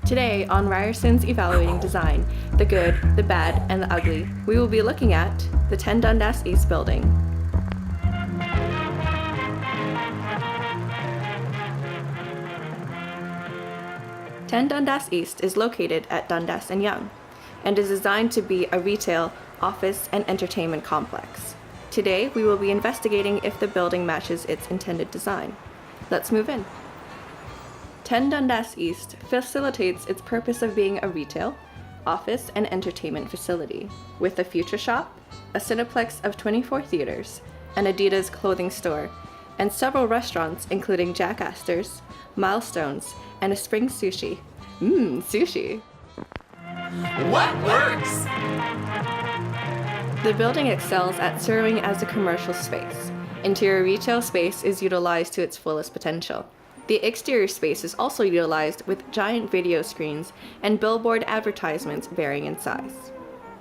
Today on Ryerson's Evaluating Design, the good, the bad, and the ugly, we will be looking at the 10 Dundas East building. Ten Dundas East is located at Dundas and Yonge and is designed to be a retail, office, and entertainment complex. Today, we will be investigating if the building matches its intended design. Let's move in. 10 Dundas East facilitates its purpose of being a retail, office, and entertainment facility, with a future shop, a cineplex of 24 theaters, an Adidas clothing store, and several restaurants including Jack Astor's, Milestones, and a Spring Sushi. Sushi! What works? The building excels at serving as a commercial space. Interior retail space is utilized to its fullest potential. The exterior space is also utilized with giant video screens and billboard advertisements varying in size.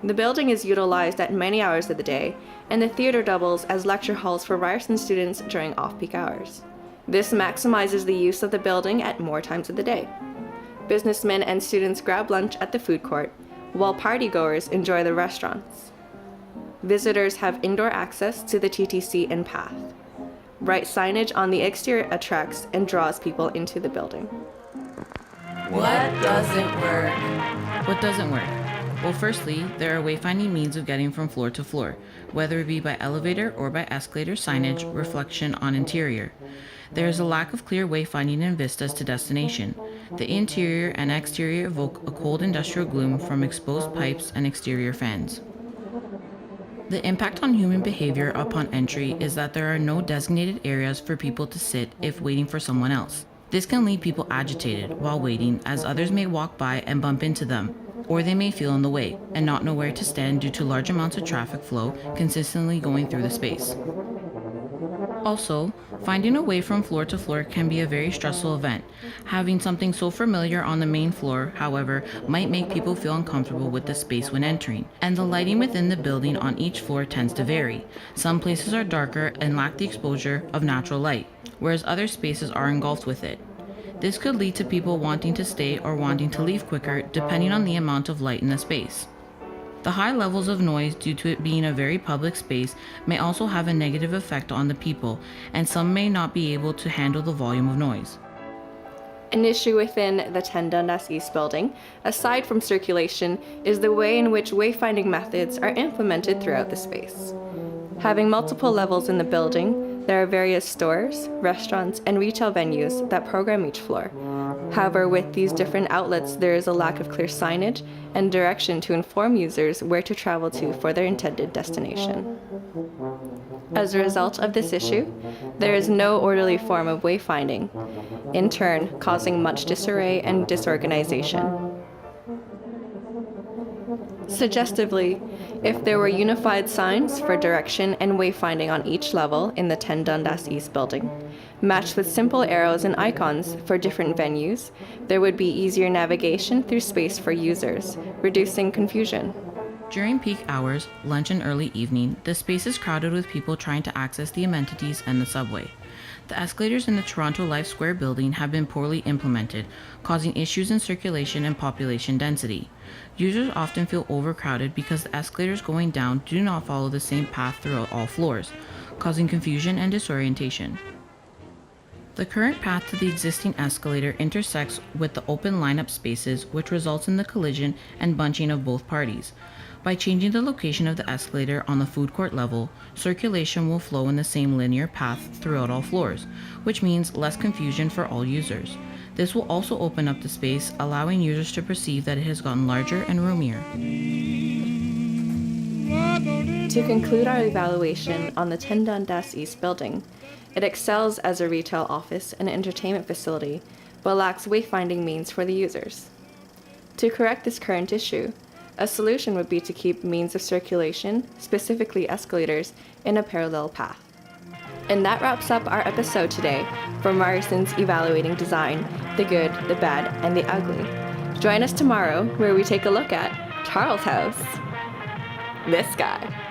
The building is utilized at many hours of the day, and the theater doubles as lecture halls for Ryerson students during off-peak hours. This maximizes the use of the building at more times of the day. Businessmen and students grab lunch at the food court, while partygoers enjoy the restaurants. Visitors have indoor access to the TTC and path. Bright signage on the exterior attracts and draws people into the building. What doesn't work? What doesn't work? Well, firstly, there are wayfinding means of getting from floor to floor, whether it be by elevator or by escalator signage, reflection on interior. There is a lack of clear wayfinding and vistas to destination. The interior and exterior evoke a cold industrial gloom from exposed pipes and exterior fans. The impact on human behavior upon entry is that there are no designated areas for people to sit if waiting for someone else. This can leave people agitated while waiting, as others may walk by and bump into them, or they may feel in the way and not know where to stand due to large amounts of traffic flow consistently going through the space. Also, finding a way from floor to floor can be a very stressful event. Having something so familiar on the main floor, however, might make people feel uncomfortable with the space when entering, and the lighting within the building on each floor tends to vary. Some places are darker and lack the exposure of natural light, whereas other spaces are engulfed with it. This could lead to people wanting to stay or wanting to leave quicker depending on the amount of light in the space. The high levels of noise due to it being a very public space may also have a negative effect on the people, and some may not be able to handle the volume of noise. An issue within the 10 Dundas East building, aside from circulation, is the way in which wayfinding methods are implemented throughout the space. Having multiple levels in the building, there are various stores, restaurants, and retail venues that program each floor. However, with these different outlets, there is a lack of clear signage and direction to inform users where to travel to for their intended destination. As a result of this issue, there is no orderly form of wayfinding, in turn causing much disarray and disorganization. Suggestively, if there were unified signs for direction and wayfinding on each level in the 10 Dundas East building, matched with simple arrows and icons for different venues, there would be easier navigation through space for users, reducing confusion. During peak hours, lunch and early evening, the space is crowded with people trying to access the amenities and the subway. The escalators in the Toronto Life Square building have been poorly implemented, causing issues in circulation and population density. Users often feel overcrowded because the escalators going down do not follow the same path throughout all floors, causing confusion and disorientation. The current path to the existing escalator intersects with the open lineup spaces, which results in the collision and bunching of both parties. By changing the location of the escalator on the food court level, circulation will flow in the same linear path throughout all floors, which means less confusion for all users. This will also open up the space, allowing users to perceive that it has gotten larger and roomier. To conclude our evaluation on the 10 Dundas East building, it excels as a retail, office, and entertainment facility, but lacks wayfinding means for the users. To correct this current issue, a solution would be to keep means of circulation, specifically escalators, in a parallel path. And that wraps up our episode today from Ryerson's Evaluating Design, the good, the bad, and the ugly. Join us tomorrow where we take a look at Charles House. This guy.